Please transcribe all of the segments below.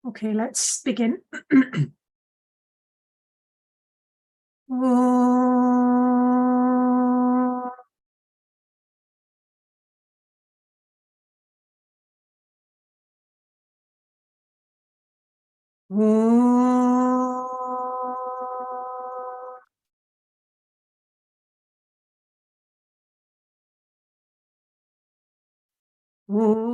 Okay, let's begin. Om. Om. Om.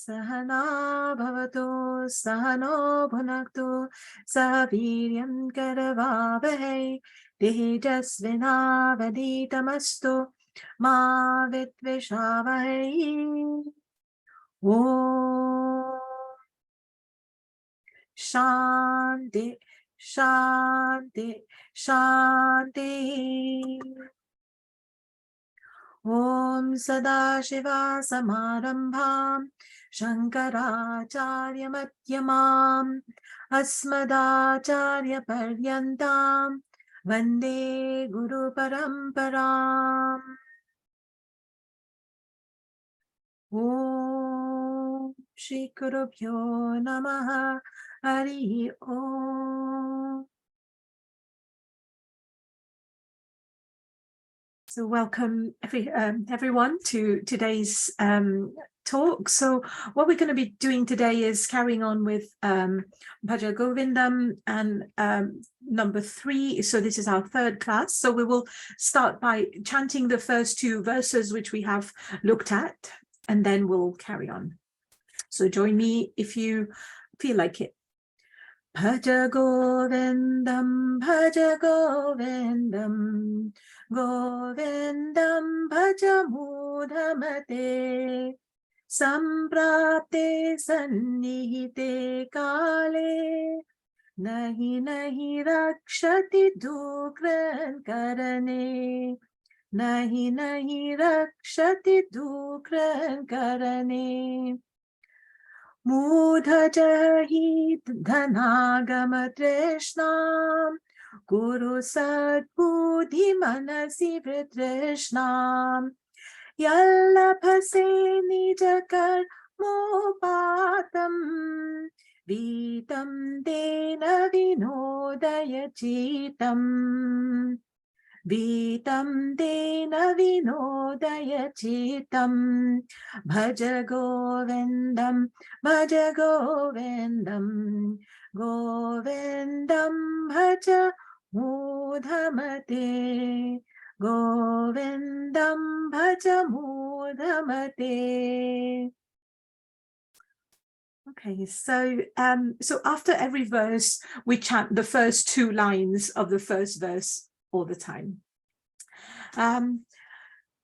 Sahana bhavato sahano bhunaktu sah viryam karavavahe tejasvinavaditamastu ma vitvishavahe. Om Shanti Shanti Shanti. Om Sadashiva Samarambham Shankaracharya Madhyamam Asmadacharya Paryantam Vande Guru Paramparam. Om Shri Gurubhyo Namaha Hari Om. So welcome everyone to today's talk. So what we're going to be doing today is carrying on with Bhaja Govindam and number 3. So this is our third class. So we will start by chanting the first 2 verses which we have looked at, and then we'll carry on. So join me if you feel like it. Bhaja Govindam, Bhaja Govindam, Govindam Bhaja Mudhamate, Samprapte Sannihite Kale, Nahi Nahi Rakshati Dukran Karane, Nahi Nahi Rakshati Dukran Karane. Mudhajahi dhanagama trishnam Guru sadbuddhi manasi vritrishnam Yallabhase nijakar mopatam Vitam dena vinodaya chitam Vitam dena vinodaya chitam Bhaja Govindam Bhaja Govindam Govindam Bhaja Mudhamate Govindam Bhaja Mudhamate. Okay, so after every verse we chant the first 2 lines of the first verse all the time.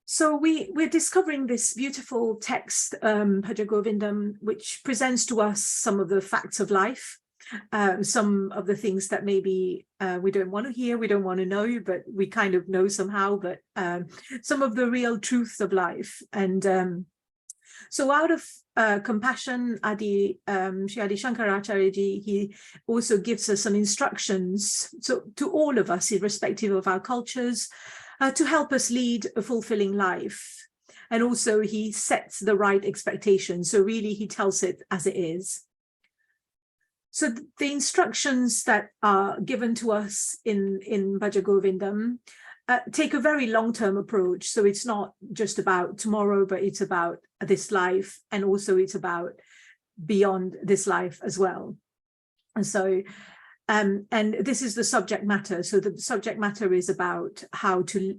So we're discovering this beautiful text, Bhaja Govindam, which presents to us some of the facts of life, some of the things that maybe we don't want to hear, we don't want to know, but we kind of know somehow, but some of the real truths of life. And so out of compassion, Shri Adi Shankaracharya Ji, he also gives us some instructions to all of us, irrespective of our cultures, to help us lead a fulfilling life. And also he sets the right expectations. So really he tells it as it is. So the instructions that are given to us in Bhaja Govindam take a very long-term approach. So it's not just about tomorrow, but it's about this life. And also it's about beyond this life as well. And so and this is the subject matter. So the subject matter is about how to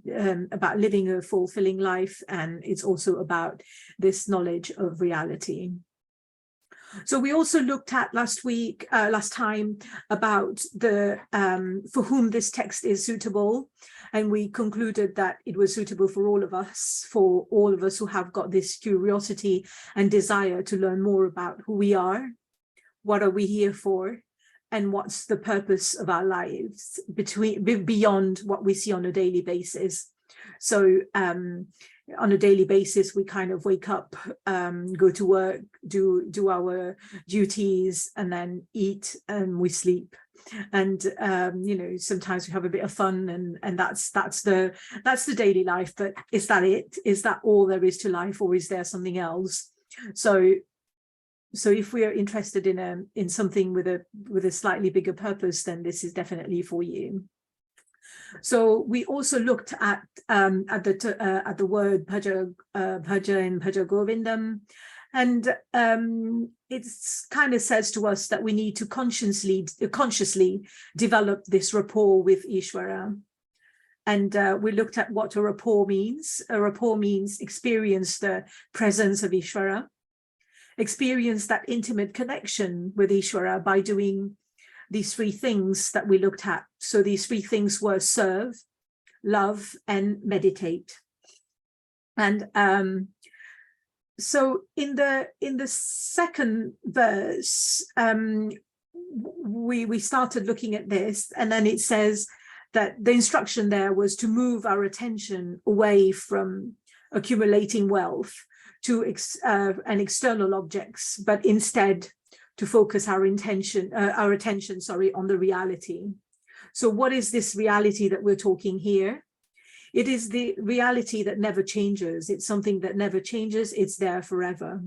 about living a fulfilling life, and it's also about this knowledge of reality. So we also looked at last time about the for whom this text is suitable, and we concluded that it was suitable for all of us who have got this curiosity and desire to learn more about who we are, what are we here for, and what's the purpose of our lives beyond what we see on a daily basis. So on a daily basis, we kind of wake up, go to work, do our duties, and then eat, and we sleep. and you know, sometimes we have a bit of fun, and that's the daily life. But is that it? Is that all there is to life, or is there something else? So if we are interested in something with a slightly bigger purpose, then this is definitely for you. So we also looked at the word Bhaja and Bhaja Govindam, and it kind of says to us that we need to consciously develop this rapport with Ishvara. And we looked at what a rapport means. A rapport means experience the presence of Ishvara, experience that intimate connection with Ishvara by doing these three things that we looked at. So these three things were serve, love, and meditate. And so in the second verse, we started looking at this, and then it says that the instruction there was to move our attention away from accumulating wealth to external objects, but instead to focus our attention on the reality. So what is this reality that we're talking here? It is the reality that never changes. It's something that never changes. It's there forever.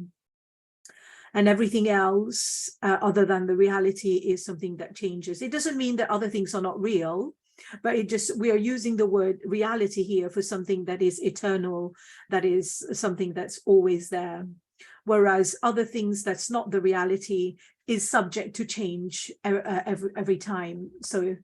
And everything else other than the reality is something that changes. It doesn't mean that other things are not real, but we are using the word reality here for something that is eternal, that is something that's always there. Whereas other things that's not the reality is subject to change every time. So,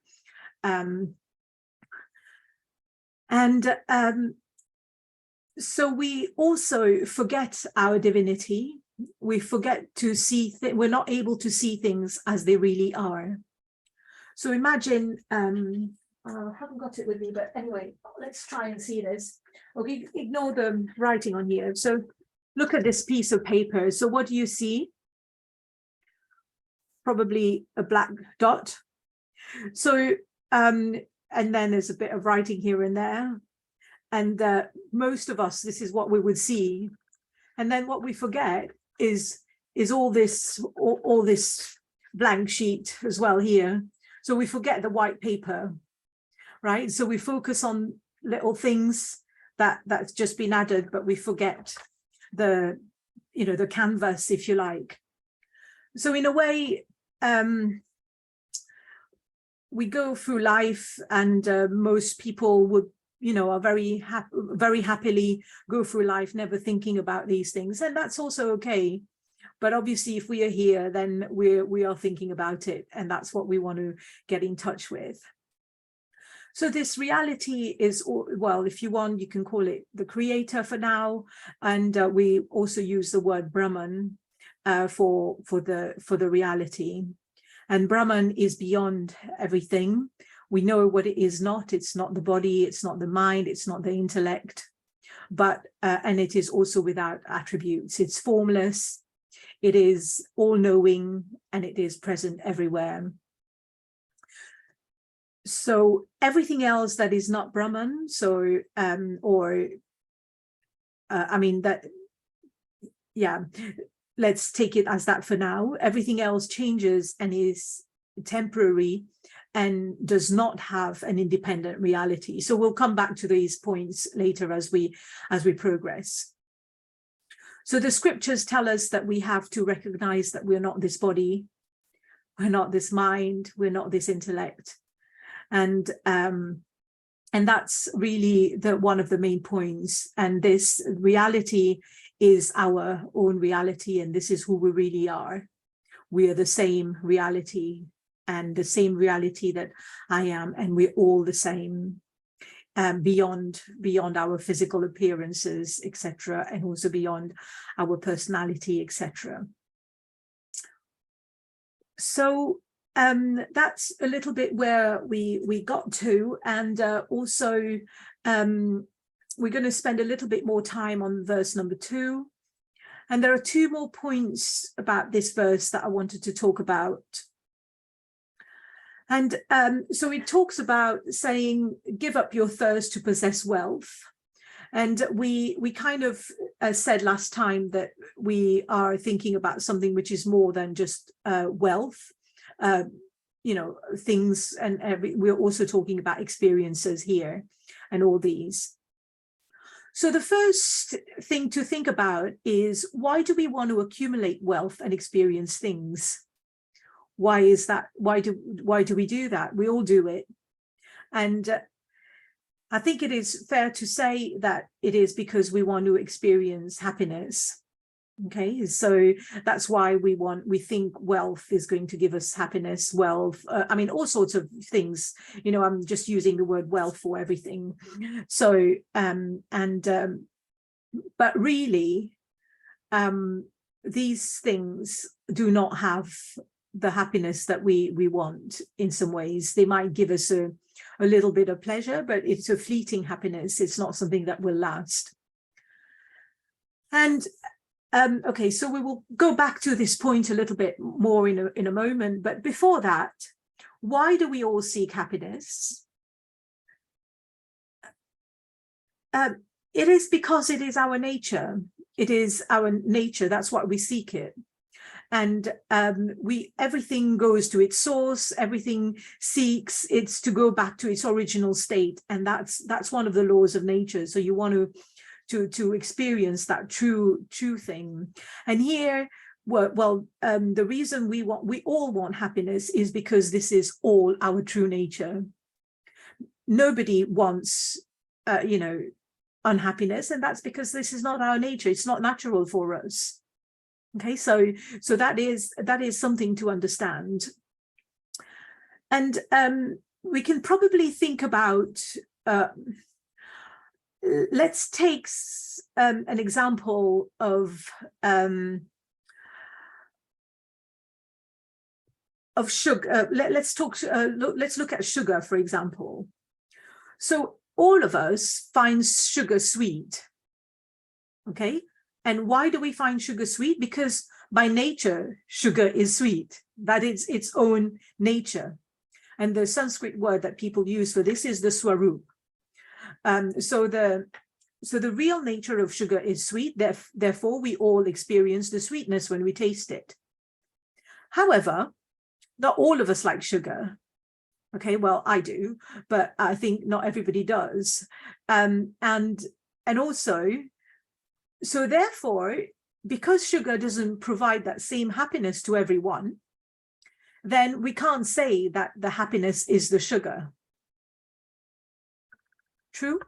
so we also forget our divinity. We forget to see, we're not able to see things as they really are. So imagine, I haven't got it with me, but anyway, let's try and see this. Okay, ignore the writing on here. So look at this piece of paper. So what do you see? Probably a black dot. So, and then there's a bit of writing here and there. And most of us, this is what we would see. And then what we forget is all this blank sheet as well here. So we forget the white paper, right? So we focus on little things that's just been added, but we forget the canvas, if you like. So in a way, we go through life, and most people would, are very happily go through life, never thinking about these things, and that's also okay. But obviously, if we are here, then we are thinking about it, and that's what we want to get in touch with. So this reality is, well, if you want, you can call it the creator for now. And we also use the word Brahman for the reality. And Brahman is beyond everything. We know what it is not. It's not the body, it's not the mind, it's not the intellect, but and it is also without attributes. It's formless, it is all-knowing, and it is present everywhere. So everything else that is not Brahman, so let's take it as that for now. Everything else changes and is temporary and does not have an independent reality. So we'll come back to these points later as we progress. So the scriptures tell us that we have to recognize that we're not this body, we're not this mind, we're not this intellect. And that's really one of the main points. And this reality is our own reality, and this is who we really are. We are the same reality, and the same reality that I am, and we're all the same, beyond our physical appearances, etc., and also beyond our personality, etc. So that's a little bit where we got to, and also we're going to spend a little bit more time on verse number 2. And there are 2 more points about this verse that I wanted to talk about. And so it talks about saying, give up your thirst to possess wealth. And we kind of said last time that we are thinking about something which is more than just wealth. things, and we're also talking about experiences here and all these. So the first thing to think about is, why do we want to accumulate wealth and experience things? Why is that? Why do we do that? We all do it. And I think it is fair to say that it is because we want to experience happiness. Okay, so that's why we think wealth is going to give us happiness, wealth, I mean, all sorts of things, I'm just using the word wealth for everything. So, but really, these things do not have the happiness that we want. In some ways, they might give us a little bit of pleasure, but it's a fleeting happiness. It's not something that will last. And okay, so we will go back to this point a little bit more in a moment. But before that, why do we all seek happiness? It is because it is our nature. It is our nature. That's why we seek it. And everything goes to its source. Everything seeks it's to go back to its original state, and that's one of the laws of nature. So you want to experience that true thing. And here, the reason we all want happiness is because this is all our true nature. Nobody wants, unhappiness, and that's because this is not our nature. It's not natural for us. Okay, so that is something to understand. And we can probably think about, let's take an example of sugar. Let's look at sugar, for example. So all of us find sugar sweet. Okay. And why do we find sugar sweet? Because by nature, sugar is sweet. That is its own nature. And the Sanskrit word that people use for this is the swarup. So the real nature of sugar is sweet. Therefore, we all experience the sweetness when we taste it. However, not all of us like sugar. Okay, well, I do, but I think not everybody does. And also, so therefore, because sugar doesn't provide that same happiness to everyone, then we can't say that the happiness is the sugar. True?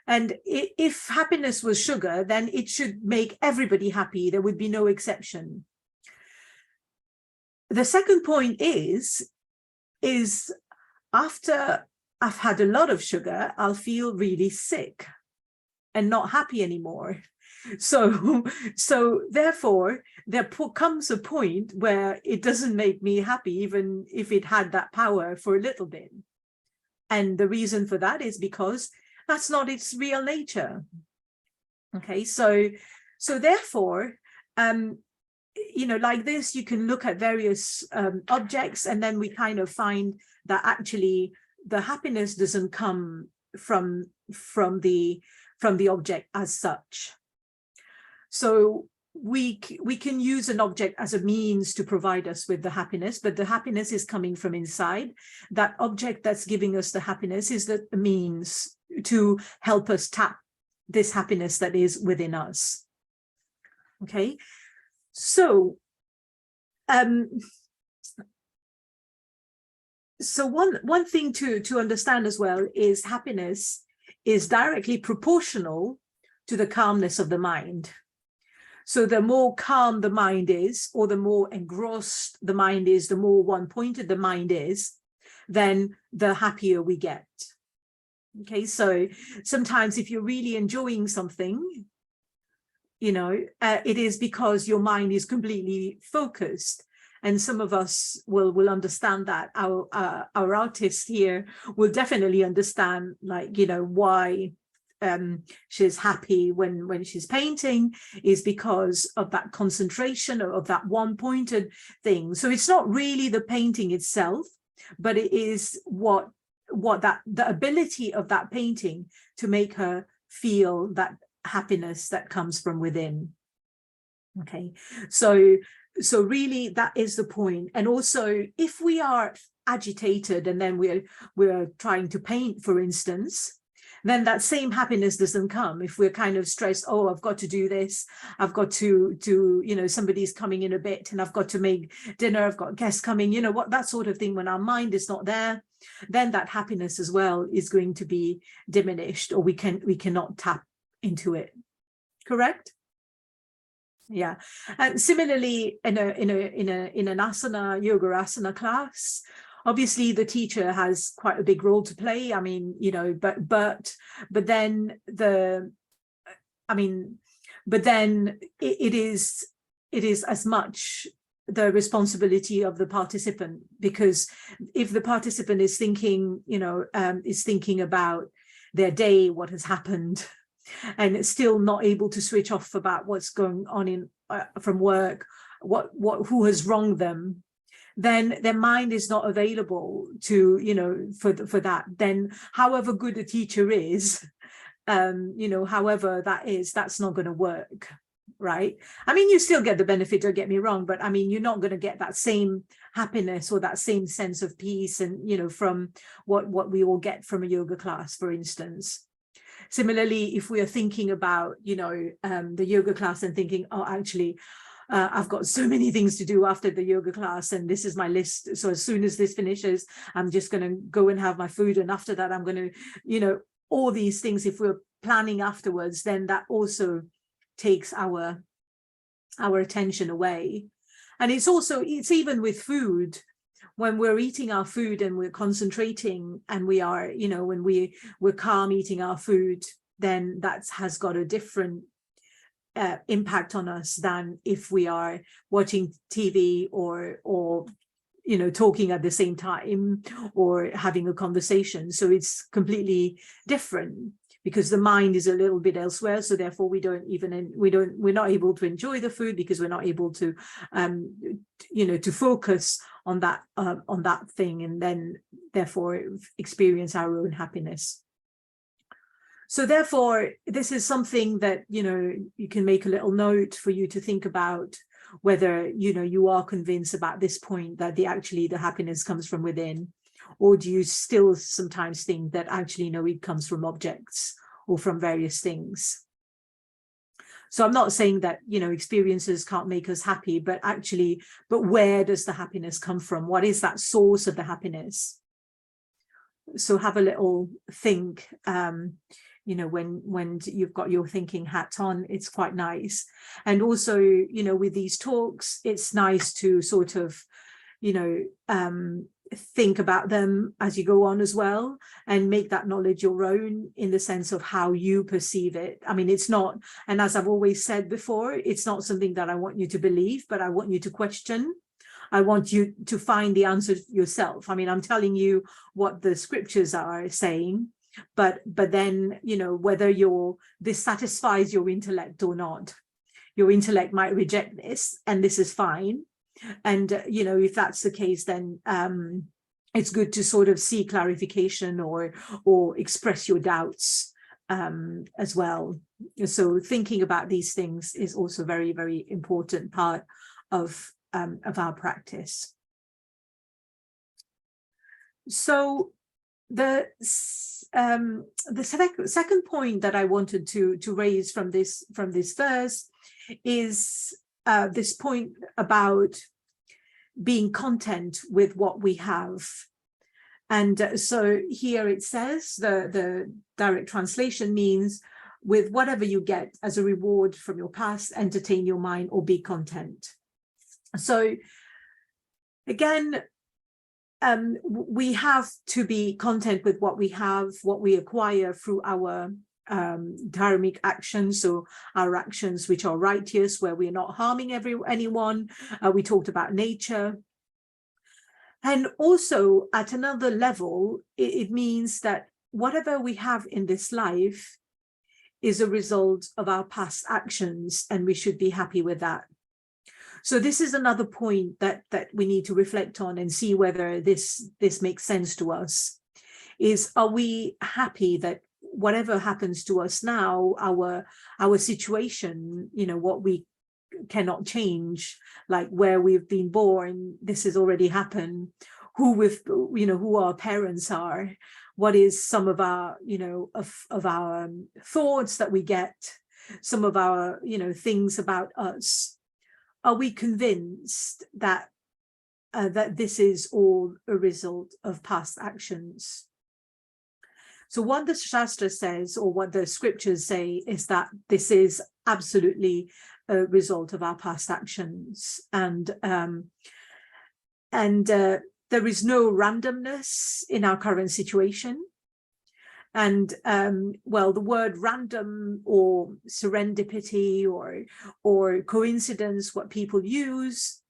And if happiness was sugar, then it should make everybody happy. There would be no exception. The second point is after I've had a lot of sugar, I'll feel really sick and not happy anymore. So therefore, there comes a point where it doesn't make me happy, even if it had that power for a little bit. And the reason for that is because that's not its real nature. Okay, so therefore, like this, you can look at various objects, and then we kind of find that actually the happiness doesn't come from the object as such. So we can use an object as a means to provide us with the happiness, but the happiness is coming from inside. That object that's giving us the happiness is the means to help us tap this happiness that is within us. Okay, so one thing to understand as well is happiness is directly proportional to the calmness of the mind. So the more calm the mind is, or the more engrossed the mind is, the more one-pointed the mind is, then the happier we get. Okay, so sometimes if you're really enjoying something, it is because your mind is completely focused. And some of us will understand that. Our artist here will definitely understand, why she's happy when she's painting, is because of that concentration of that one-pointed thing. So it's not really the painting itself, but it is what the ability of that painting to make her feel that happiness that comes from within. Okay, so really that is the point. And also, if we are agitated and then we're trying to paint, for instance, then that same happiness doesn't come. If we're kind of stressed, oh, I've got to do this, I've got to somebody's coming in a bit and I've got to make dinner, I've got guests coming, what, that sort of thing. When our mind is not there, then that happiness as well is going to be diminished, or we cannot tap into it. Correct? Yeah. And similarly, in an asana, yoga asana class, obviously the teacher has quite a big role to play. I mean, but then it is as much the responsibility of the participant, because if the participant is thinking, is thinking about their day, what has happened, and it's still not able to switch off about what's going on in from work, who has wronged them, then their mind is not available to for that. Then however good a teacher is, however that is, that's not going to work, right? I mean, you still get the benefit, don't get me wrong, but I mean, you're not going to get that same happiness or that same sense of peace and from what we all get from a yoga class, for instance. Similarly, if we are thinking about, the yoga class and thinking, oh, actually, I've got so many things to do after the yoga class, and this is my list. So as soon as this finishes, I'm just going to go and have my food. And after that, I'm going to, all these things, if we're planning afterwards, then that also takes our attention away. And it's even with food. When we're eating our food and we're concentrating and we are, when we're calm eating our food, then that has got a different impact on us than if we are watching TV or talking at the same time or having a conversation. So it's completely different, because the mind is a little bit elsewhere. So therefore we're not able to enjoy the food, because we're not able to to focus on that thing, and then therefore experience our own happiness. So therefore, this is something that you can make a little note for you to think about, whether you are convinced about this point that the happiness comes from within, or do you still sometimes think that actually no, it comes from objects or from various things. So I'm not saying that experiences can't make us happy, but where does the happiness come from? What is that source of the happiness? So have a little think. When you've got your thinking hat on, it's quite nice. And also, with these talks, it's nice to sort of, think about them as you go on as well, and make that knowledge your own in the sense of how you perceive it. I mean, it's not, and as I've always said before, it's not something that I want you to believe, but I want you to question. I want you to find the answer yourself. I mean, I'm telling you what the scriptures are saying, but then, whether this satisfies your intellect or not. Your intellect might reject this, and this is fine. And, if that's the case, then it's good to sort of see clarification or express your doubts as well. So thinking about these things is also very, very important part of our practice. So the second point that I wanted to raise from this verse is this point about being content with what we have. And so here it says, the direct translation means, with whatever you get as a reward from your past, entertain your mind or be content. So again, we have to be content with what we have, what we acquire through our dharmic actions, so our actions which are righteous, where we're not harming anyone. We talked about nature. And also at another level, it means that whatever we have in this life is a result of our past actions, and we should be happy with that. So this is another point that we need to reflect on and see whether this makes sense to us. Are we happy that whatever happens to us now, our situation, what we cannot change, like where we've been born, this has already happened, who our parents are, what is some of our, of our thoughts that we get, some of our, things about us. Are we convinced that that this is all a result of past actions? So what the Shastra says, or what the scriptures say, is that this is absolutely a result of our past actions, and there is no randomness in our current situation. And well, the word random or serendipity or coincidence, what people use,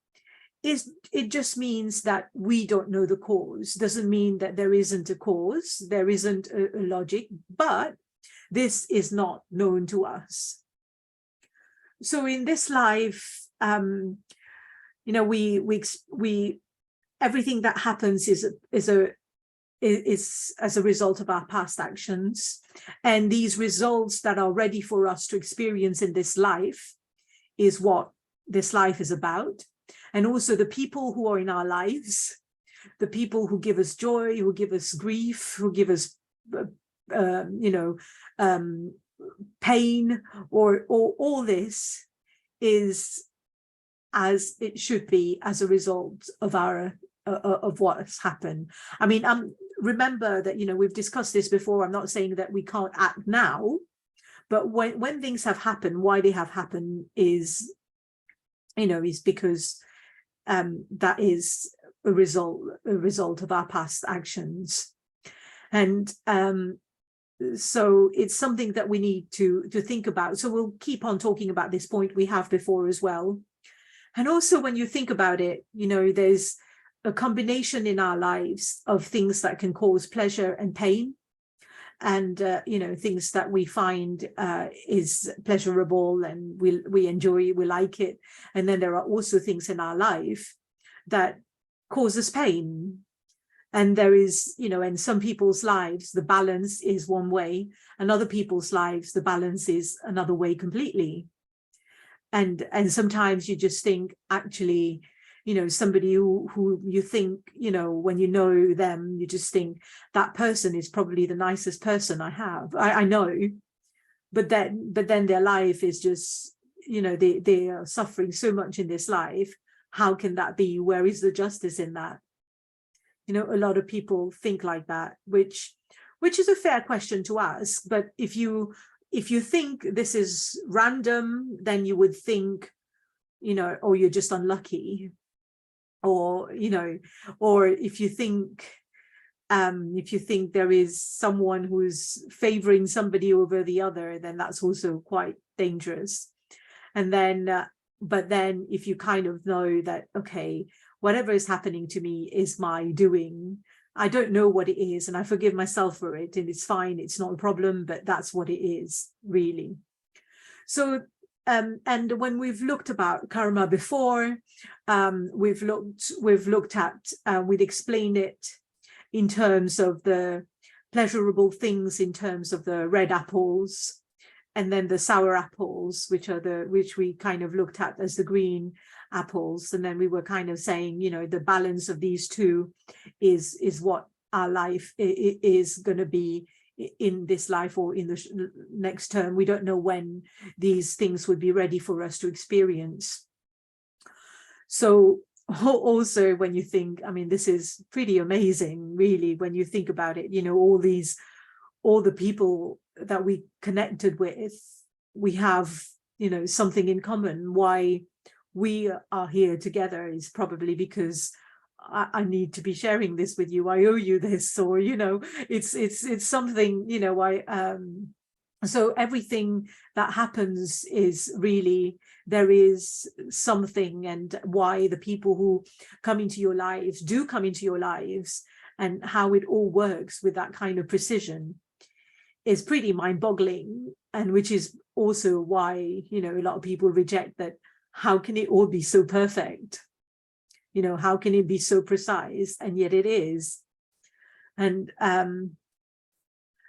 it just means that we don't know the cause. Doesn't mean that there isn't a cause, there isn't a logic, but this is not known to us. So in this life, we everything that happens is as a result of our past actions, and these results that are ready for us to experience in this life is what this life is about. And also the people who are in our lives, the people who give us joy, who give us grief, who give us pain, or all this is as it should be as a result of our of what has happened. I mean, remember that, we've discussed this before. I'm not saying that we can't act now, but when things have happened, why they have happened is, is because that is a result of our past actions. And so it's something that we need to think about. So we'll keep on talking about this point we have before as well. And also, when you think about it, there's a combination in our lives of things that can cause pleasure and pain, and things that we find is pleasurable and we enjoy, we like it. And then there are also things in our life that cause us pain. And there is, in some people's lives, the balance is one way, and other people's lives, the balance is another way completely. And sometimes you just think, actually, somebody who you think, when you know them, you just think that person is probably the nicest person I know, but then their life is just, they are suffering so much in this life. How can that be? Where is the justice in that? A lot of people think like that, which is a fair question to ask. But if you think this is random, then you would think, or you're just unlucky, or or if you think there is someone who's favoring somebody over the other, then that's also quite dangerous. And then but then if you kind of know that, okay, whatever is happening to me is my doing, I don't know what it is, and I forgive myself for it, and it's fine, it's not a problem, but that's what it is, really. So and when we've looked about karma before, we've explained it in terms of the pleasurable things, in terms of the red apples, and then the sour apples, which we kind of looked at as the green apples. And then we were kind of saying, the balance of these two is what our life is going to be in this life or in the next term. We don't know when these things would be ready for us to experience. So also, when you think, I mean, this is pretty amazing, really, when you think about it, all the people that we connected with, we have, something in common. Why we are here together is probably because I need to be sharing this with you. I owe you this, or it's something. So everything that happens is really, there is something, and why the people who come into your lives do come into your lives, and how it all works with that kind of precision is pretty mind-boggling. And which is also why a lot of people reject that. How can it all be so perfect? How can it be so precise? And yet it is. And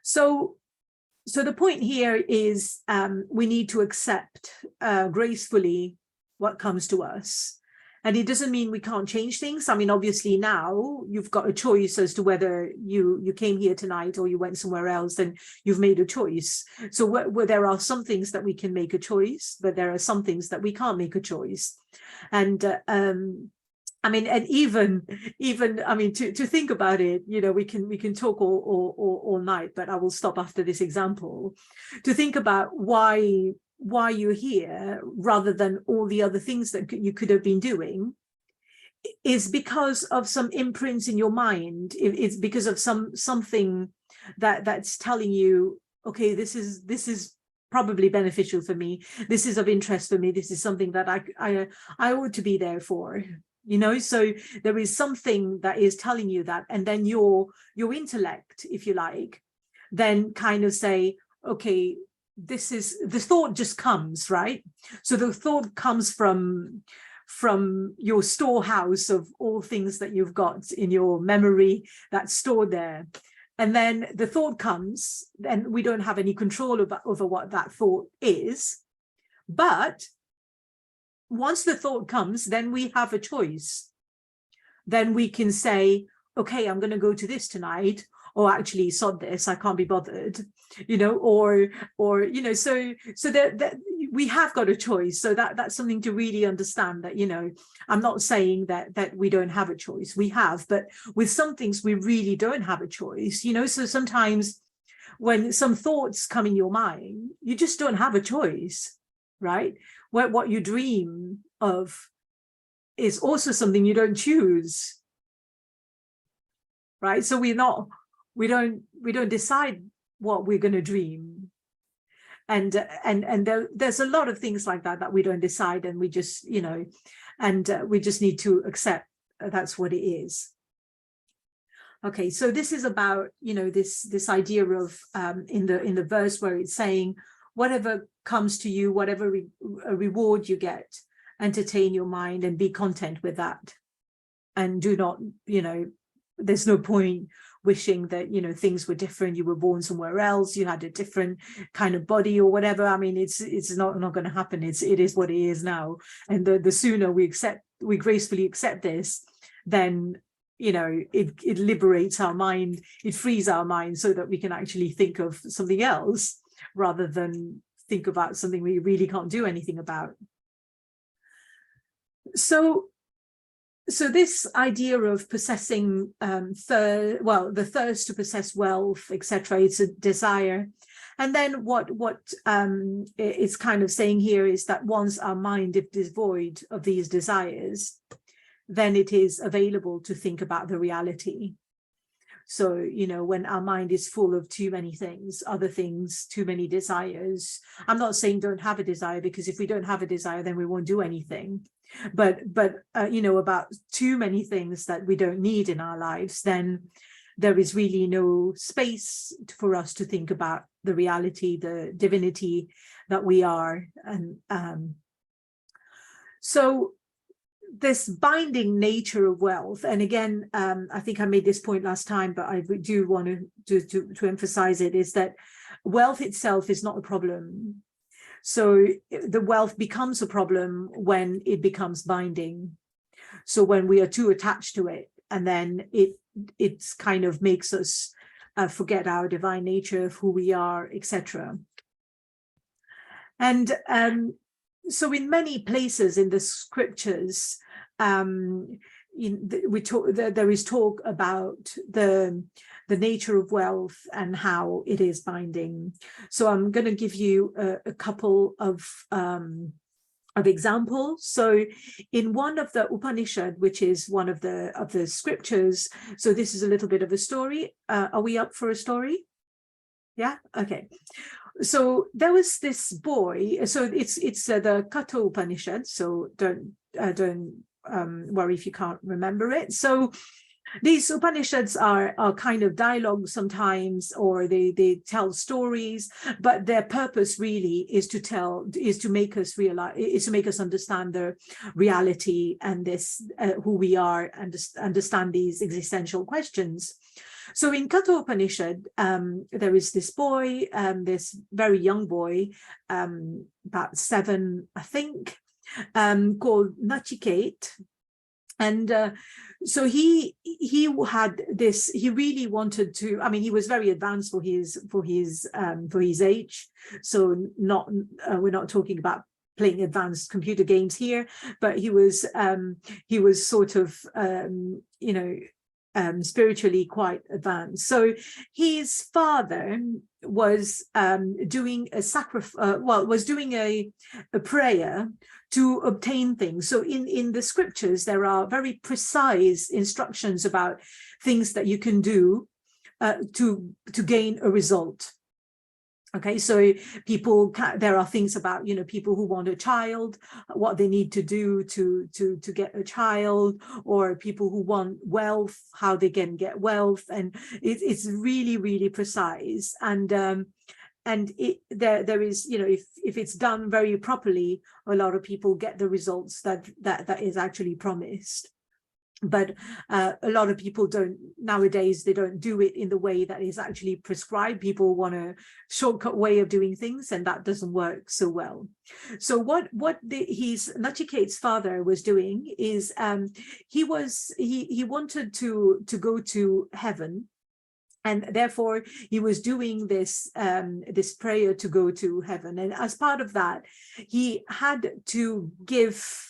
so the point here is, we need to accept gracefully what comes to us. And it doesn't mean we can't change things. I mean, obviously now you've got a choice as to whether you came here tonight or you went somewhere else, and you've made a choice. So where there are some things that we can make a choice, but there are some things that we can't make a choice. And I mean, and even I mean, to think about it, you know, we can talk all night, but I will stop after this example to think about why you're here rather than all the other things that you could have been doing is because of some imprints in your mind. It's because of something that's telling you, okay, this is probably beneficial for me, this is of interest for me, this is something that I ought to be there for, you know. So there is something that is telling you that, and then your intellect, if you like, then kind of say, okay, the thought just comes, right? So the thought comes from your storehouse of all things that you've got in your memory that's stored there. And then the thought comes, and we don't have any control over what that thought is. But once the thought comes, then we have a choice. Then we can say, okay, I'm going to go to this tonight, or actually sod this, I can't be bothered, you know, or you know, so that we have got a choice. So that's something to really understand, that, you know, I'm not saying that we don't have a choice, we have, but with some things we really don't have a choice, you know. So sometimes when some thoughts come in your mind, you just don't have a choice, right? What you dream of is also something you don't choose, right? So we don't decide what we're going to dream, and there's a lot of things like that we don't decide, and we just, you know, and we just need to accept that's what it is. Okay, so this is about, you know, this idea of in the verse where it's saying, whatever comes to you, whatever reward you get, entertain your mind and be content with that, and do not, you know, there's no point wishing that, you know, things were different, you were born somewhere else, you had a different kind of body or whatever. I mean, it's not going to happen. It is what it is now, and the sooner we gracefully accept this, then, you know, it liberates our mind, it frees our mind, so that we can actually think of something else rather than think about something we really can't do anything about. So this idea of possessing the thirst to possess wealth, etc., it's a desire. And then what it's kind of saying here is that once our mind is devoid of these desires, then it is available to think about the reality. So, you know, when our mind is full of too many things, other things, too many desires, I'm not saying don't have a desire, because if we don't have a desire, then we won't do anything. But you know, about too many things that we don't need in our lives, then there is really no space for us to think about the reality, the divinity that we are. And so this binding nature of wealth, and again, I think I made this point last time, but I do want to emphasize it, is that wealth itself is not a problem. So the wealth becomes a problem when it becomes binding. So when we are too attached to it, and then it kind of makes us forget our divine nature of who we are, etc. And so in many places in the scriptures, there is talk about the nature of wealth and how it is binding. So I'm going to give you a couple of examples. So in one of the Upanishad, which is one of the scriptures, so this is a little bit of a story. Are we up for a story? Yeah, okay. So there was this boy, so it's the Katha Upanishad, so don't worry if you can't remember it. So these Upanishads are kind of dialogue sometimes, or they tell stories, but their purpose really is to make us realize, is to make us understand the reality and this who we are, and understand these existential questions. So in Katha Upanishad, there is this boy, this very young boy, about 7, I think, called Nachikeet. And so he had this, he really wanted to, I mean, he was very advanced for his age. So we're not talking about playing advanced computer games here, but he was sort of, spiritually quite advanced. So his father was doing a was doing a prayer to obtain things. So in the scriptures, there are very precise instructions about things that you can do to gain a result. Okay, so there are things about, people who want a child, what they need to do to get a child, or people who want wealth, how they can get wealth, and it's really, really precise. And there is, if it's done very properly, a lot of people get the results that is actually promised. But a lot of people nowadays, they don't do it in the way that is actually prescribed. People want a shortcut way of doing things, and that doesn't work so well. So what Nachikeet's father was doing is he wanted to go to heaven. And therefore, he was doing this prayer to go to heaven. And as part of that, he had to give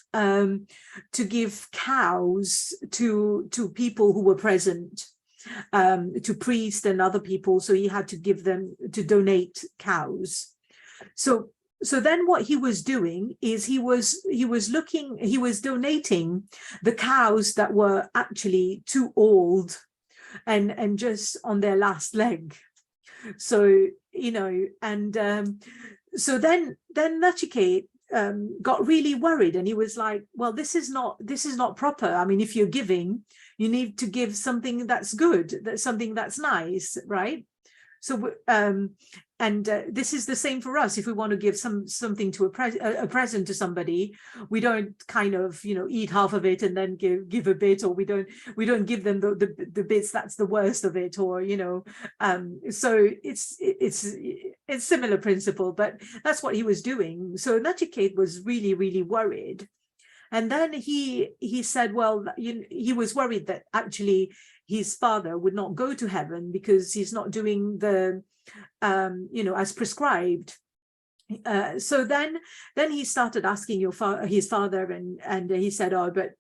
cows to people who were present, to priests and other people. So he had to to donate cows. So then what he was doing is he was donating the cows that were actually too old and just on their last leg. So, so then Nachikeet got really worried, and he was like, well, this is not proper. I mean, if you're giving, you need to give something that's good, something that's nice, right? So this is the same for us. If we want to give something to a present to somebody, we don't kind of eat half of it and then give a bit, or we don't give them the bits that's the worst of it, or so it's similar principle, but that's what he was doing. So Nachikeet was really, really worried. And then he said, well, he was worried that actually his father would not go to heaven because he's not doing the, as prescribed. So then he started asking his father, and he said, oh, but,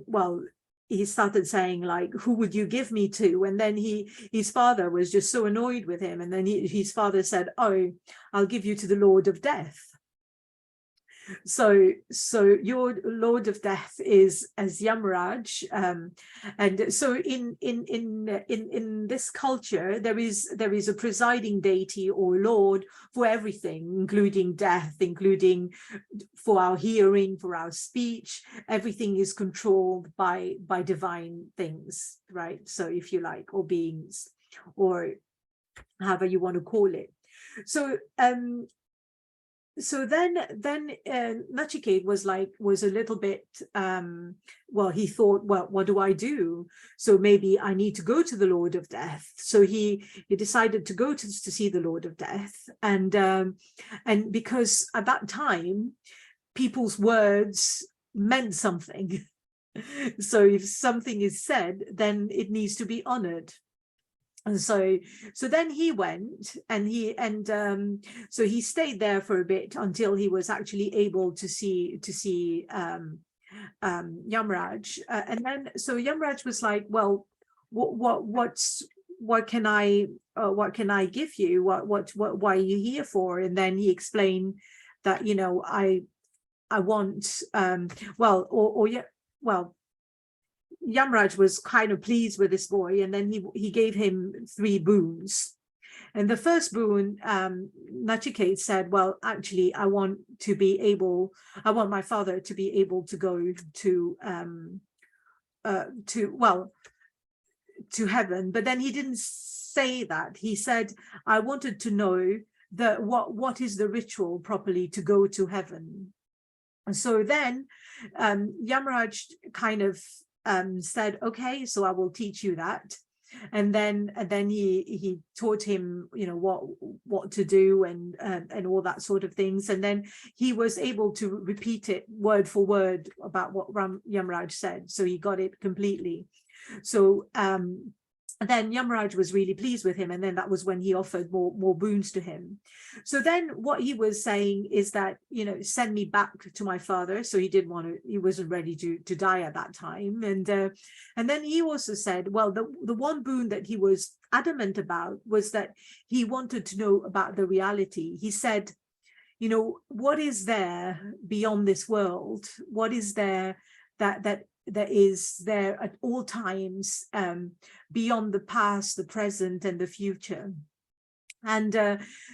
well, he started saying, like, who would you give me to? And then his father was just so annoyed with him. And then his father said, oh, I'll give you to the Lord of Death. So your Lord of Death is as Yamraj, and so in this culture there is a presiding deity or Lord for everything, including death, including for our hearing, for our speech. Everything is controlled by divine things, right? So if you like, or beings, or however you want to call it. So then Nachikeet was a little bit, well, he thought, well, what do I do? So maybe I need to go to the Lord of Death. So he decided to go to see the Lord of Death. And because at that time, people's words meant something. So if something is said, then it needs to be honored. And so then he went, and so he stayed there for a bit until he was actually able to see Yamraj, and then so Yamraj was like, well, what can I give you? Why are you here for? And then he explained that I want Yamraj was kind of pleased with this boy, and then he gave him 3 boons. And the first boon, Nachikeet said, well, actually, I want my father to be able to go to heaven. But then he didn't say that. He said, I wanted to know what is the ritual properly to go to heaven. And so then Yamraj kind of said, okay, so I will teach you that. and then he taught him, you know, what to do and all that sort of things, and then he was able to repeat it word for word about what Yamraj said, so he got it completely. So then Yamaraj was really pleased with him, and then that was when he offered more boons to him. So then what he was saying is that, you know, send me back to my father. So he didn't want to, he wasn't ready to die at that time. And then he also said, well, the one boon that he was adamant about was that he wanted to know about the reality. He said, you know, what is there beyond this world? What is there that is there at all times, beyond the past, the present, and the future? And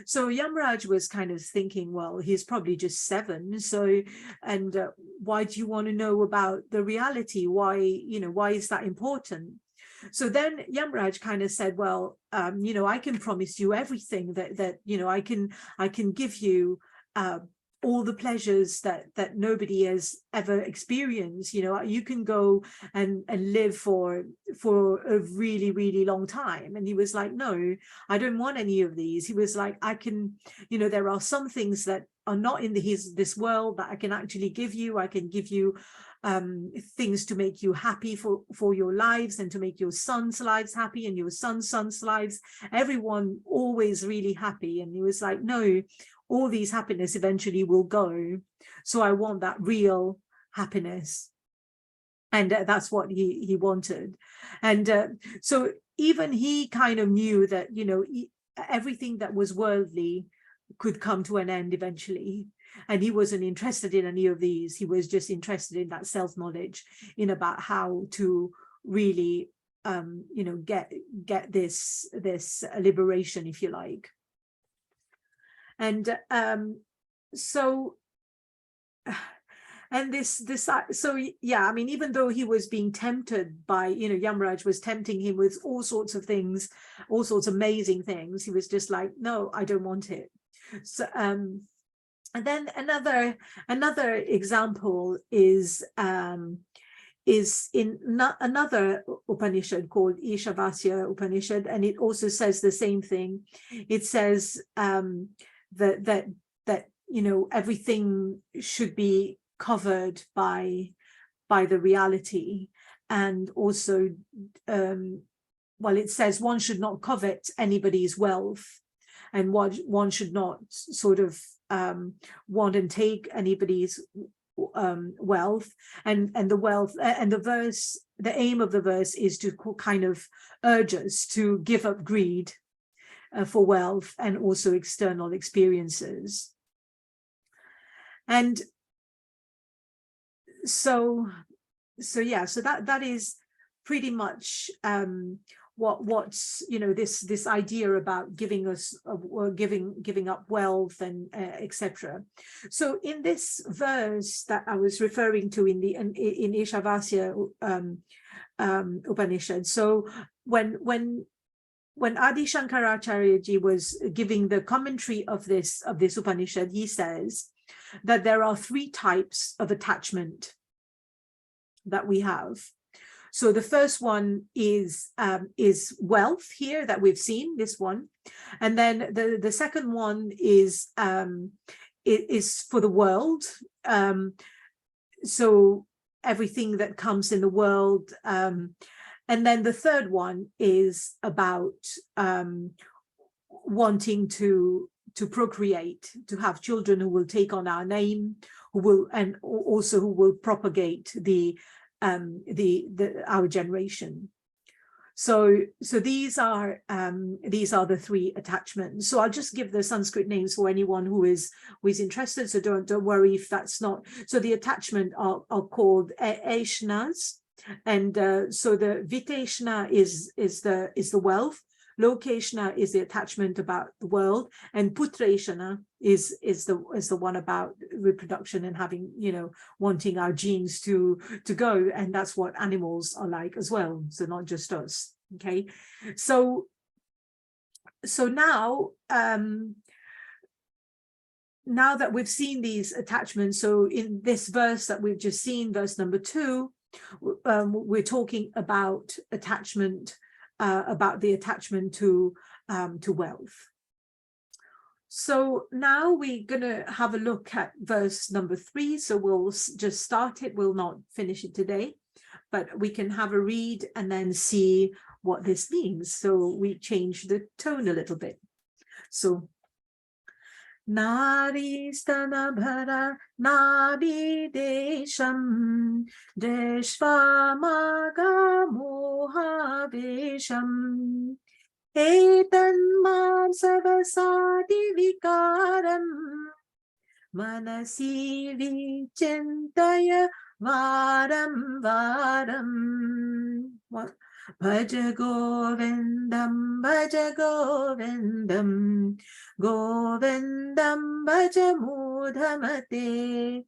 so Yamraj was kind of thinking, well, he's probably just 7. So, and why do you want to know about the reality? Why, you know, why is that important? So then Yamraj kind of said, well, you know, I can promise you everything that you know, I can give you all the pleasures that nobody has ever experienced. You know, you can go and live for a really, really long time. And he was like, no, I don't want any of these. He was like, I can, you know, there are some things that are not in this world that I can actually give you. I can give you things to make you happy for your lives, and to make your sons' lives happy, and your sons' lives, everyone always really happy. And he was like, no, all these happiness eventually will go. So I want that real happiness. And that's what he wanted. And so even he kind of knew that, you know, everything that was worldly could come to an end eventually. And he wasn't interested in any of these. He was just interested in that self-knowledge, in about how to really, you know, get this liberation, if you like. And so yeah, I mean, even though he was being tempted by, you know, Yamraj was tempting him with all sorts of things, all sorts of amazing things, he was just like, no, I don't want it. So and then another example is in another Upanishad called Ishavasya Upanishad, and it also says the same thing. It says that you know, everything should be covered by the reality, and also well, it says one should not covet anybody's wealth, and one should not sort of want and take anybody's wealth, and the wealth, and the verse, the aim of the verse is to kind of urge us to give up greed for wealth and also external experiences. And so yeah, so that is pretty much what's, you know, this idea about giving up wealth and etc. So in this verse that I was referring to in Ishavasya Upanishad, so when Adi Shankaracharya ji was giving the commentary of this Upanishad, he says that there are 3 types of attachment that we have. So the first one is wealth here that we've seen, this one, and then the second one is for the world. So everything that comes in the world, and then the third one is about wanting to procreate, to have children who will take on our name, who will propagate our generation. So these are the 3 attachments. So I'll just give the Sanskrit names for anyone who is interested. So don't worry if that's not. So the attachment are called Aishnas, and so the Viteshna is the wealth. Lokeshna is the attachment about the world, and Putreshna is the one about reproduction and having, you know, wanting our genes to go, and that's what animals are like as well, so not just us. Okay, so now now that we've seen these attachments, so in this verse that we've just seen, verse number 2, we're talking about attachment about the attachment to wealth. So now we're going to have a look at verse number 3. So we'll just start it. We'll not finish it today, but we can have a read and then see what this means. So we change the tone a little bit. So Nari stana bhara nabi desham deshvamaga mohavesham etanman savasadi vikaram manasi vichintaya varam varam. What? Bhaja Govindam, Bhaja Govindam, Govindam Bhaja Mudhamate.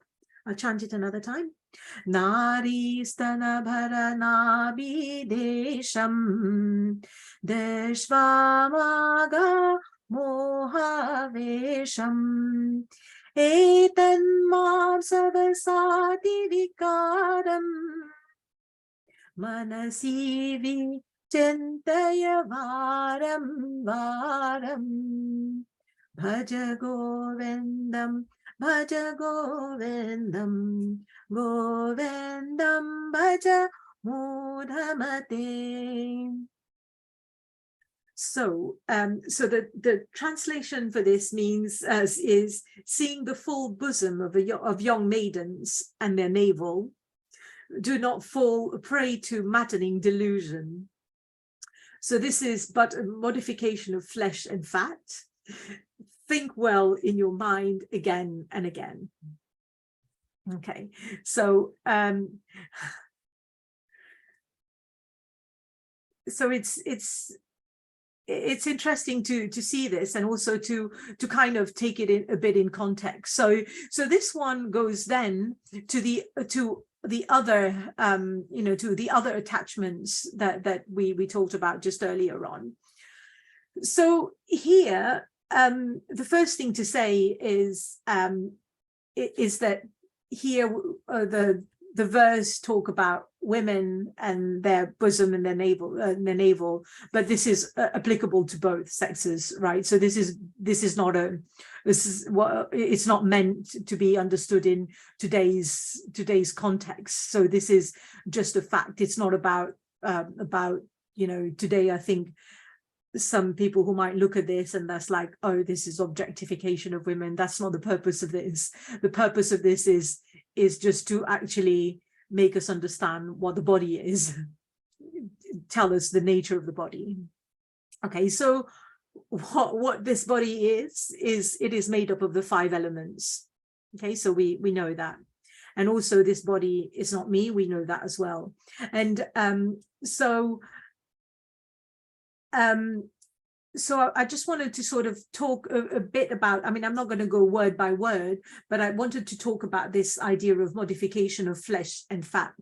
I'll chant it another time. Nari stana bhara nabi desham, deshvamaga mohavesham, etanmam savasati vikaram, manasi vichintaya varam varam. Bhaja Govindam, Bhaja Govindam, Govindam Bhaja Mudhamate. So, the translation for this means is seeing the full bosom of young maidens and their navel. Do not fall a prey to maddening delusion. So this is but a modification of flesh and fat. Think well in your mind again and again. Okay, so it's interesting to see this, and also to kind of take it in a bit in context. So this one goes then to the other to the other attachments that we talked about just earlier on. So here the first thing to say is that here the verse talk about women and their bosom and their navel, but this is applicable to both sexes, right? So this is what it's not meant to be understood in today's context. So this is just a fact. It's not about today. I think some people who might look at this and that's like, oh, this is objectification of women. That's not the purpose of this. The purpose of this is just to actually make us understand what the body is, tell us the nature of the body. Okay, so what this body is it is made up of the 5 elements. Okay, so we know that. And also this body is not me, we know that as well. And so I just wanted to sort of talk a bit about, I mean, I'm not going to go word by word, but I wanted to talk about this idea of modification of flesh and fat.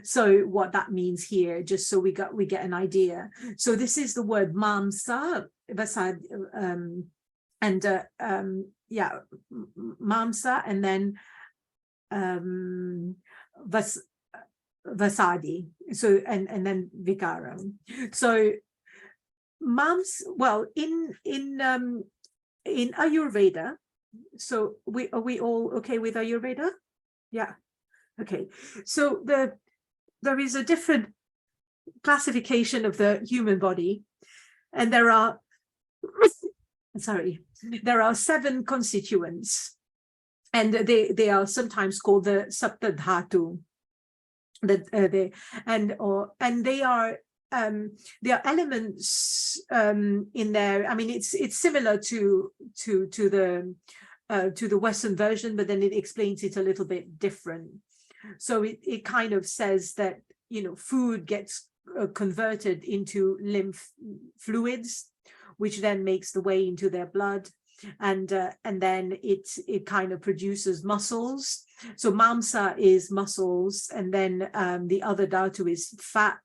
So what that means here, just so we get an idea. So this is the word mamsa, mamsa, and then vasadi. So and then vikaram. So in Ayurveda, so are we all okay with Ayurveda? Yeah. Okay. So there is a different classification of the human body, and there are 7 constituents, and they are sometimes called the saptadhatu. There are elements in there. I mean, it's similar to the Western version, but then it explains it a little bit different. So it kind of says that food gets converted into lymph fluids, which then makes the way into their blood, and then it kind of produces muscles. So mamsa is muscles, and then the other dhatu is fat,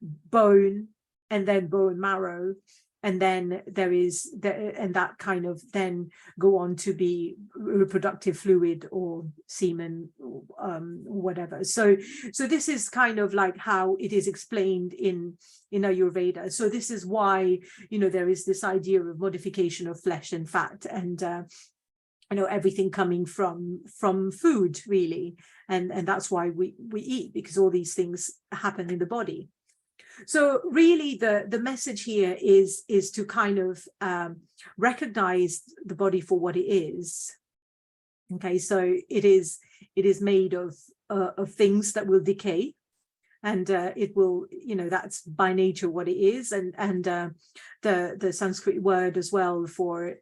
bone, and then bone marrow, and then and that kind of then go on to be reproductive fluid or semen whatever. So this is kind of like how it is explained in Ayurveda. So this is why, there is this idea of modification of flesh and fat, and everything coming from food, really, and that's why we eat, because all these things happen in the body. So really the message here is to kind of recognize the body for what it is. Okay, so it is made of things that will decay, and it will, that's by nature what it is. And the Sanskrit word as well for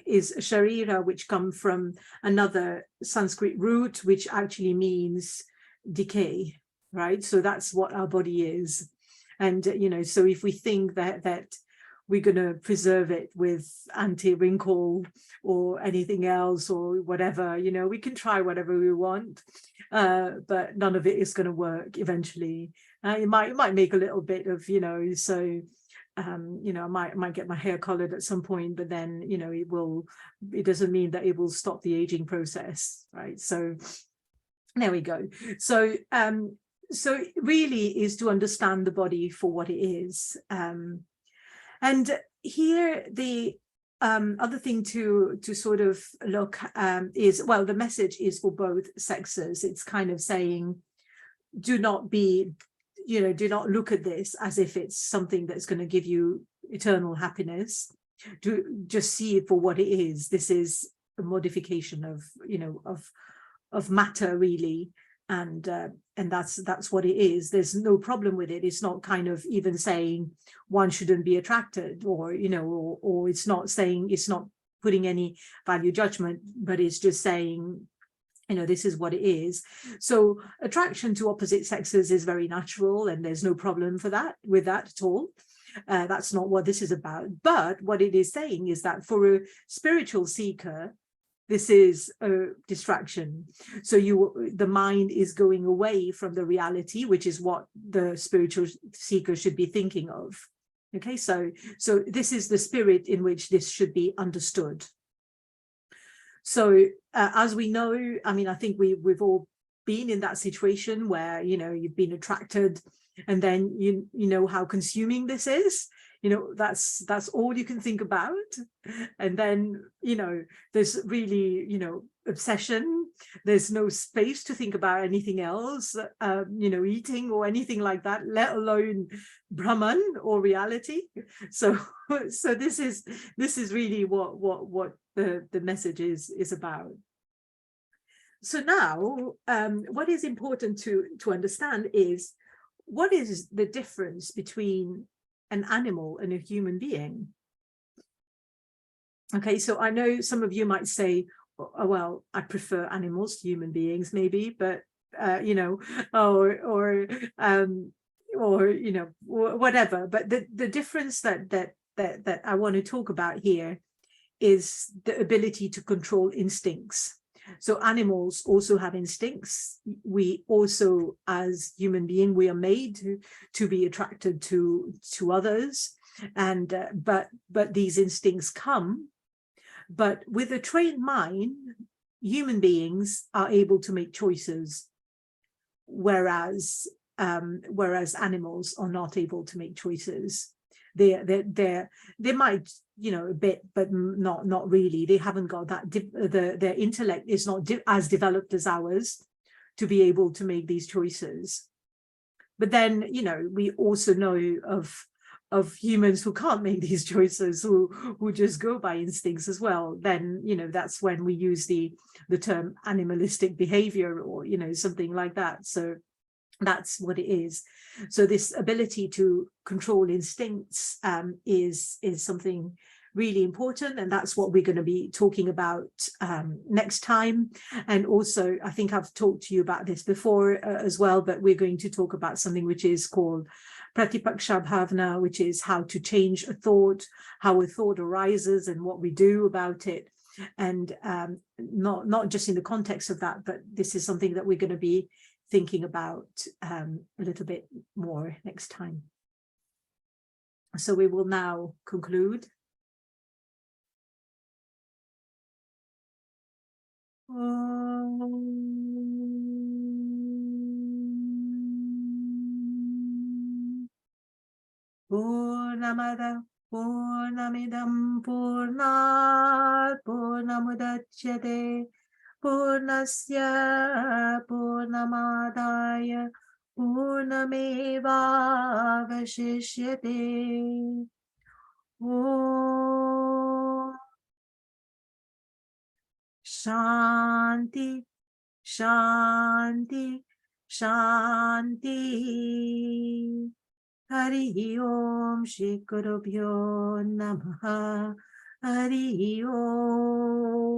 is sharira, which come from another Sanskrit root, which actually means decay, right? So that's what our body is. And so if we think that we're going to preserve it with anti-wrinkle or anything else or whatever, we can try whatever we want, but none of it is going to work eventually. It might make a little bit of, so I might get my hair colored at some point, but then it doesn't mean that it will stop the aging process, right? So there we go. So so it really is to understand the body for what it is. And here the other thing to sort of look is, well, the message is for both sexes. It's kind of saying, do not look at this as if it's something that's going to give you eternal happiness. Do just see it for what it is. This is a modification of matter, really, and that's what it is. There's no problem with it. It's not kind of even saying one shouldn't be attracted, or or it's not saying, it's not putting any value judgment, but it's just saying, this is what it is. So attraction to opposite sexes is very natural, and there's no problem with that at all. That's not what this is about. But what it is saying is that for a spiritual seeker, this is a distraction. So the mind is going away from the reality, which is what the spiritual seeker should be thinking of. Okay, so this is the spirit in which this should be understood. So as we know, I mean, I think we've all been in that situation where, you've been attracted, and then you know how consuming this is. That's all you can think about. And then, there's really, obsession. There's no space to think about anything else, eating or anything like that, let alone Brahman or reality. So this is really what the message is about. So now, what is important to understand is, what is the difference between an animal and a human being? Okay, so I know some of you might say, oh, well, I prefer animals to human beings, maybe, but or whatever. But the difference that I want to talk about here is the ability to control instincts. So animals also have instincts. We also, as human beings, we are made to be attracted to others, and but these instincts come. But with a trained mind, human beings are able to make choices, whereas animals are not able to make choices. They might, a bit, but not really. They haven't got that. Their intellect is not as developed as ours to be able to make these choices. But then, we also know of humans who can't make these choices, who just go by instincts as well. Then, that's when we use the term animalistic behavior, or something like that. So that's what it is. So this ability to control instincts is something really important, and that's what we're going to be talking about next time. And also, I think I've talked to you about this before as well, but we're going to talk about something which is called Pratipaksha Bhavna, which is how to change a thought, how a thought arises and what we do about it. And not just in the context of that, but this is something that we're going to be thinking about a little bit more next time. So we will now conclude. Purnamada Purnamidam Purnat Purnamudachyate Purnasya Purnamadaya Purnameva Vashishyate. Om Shanti Shanti Shanti. Hari Om Shri Gurubhyo Namaha. Hari Om.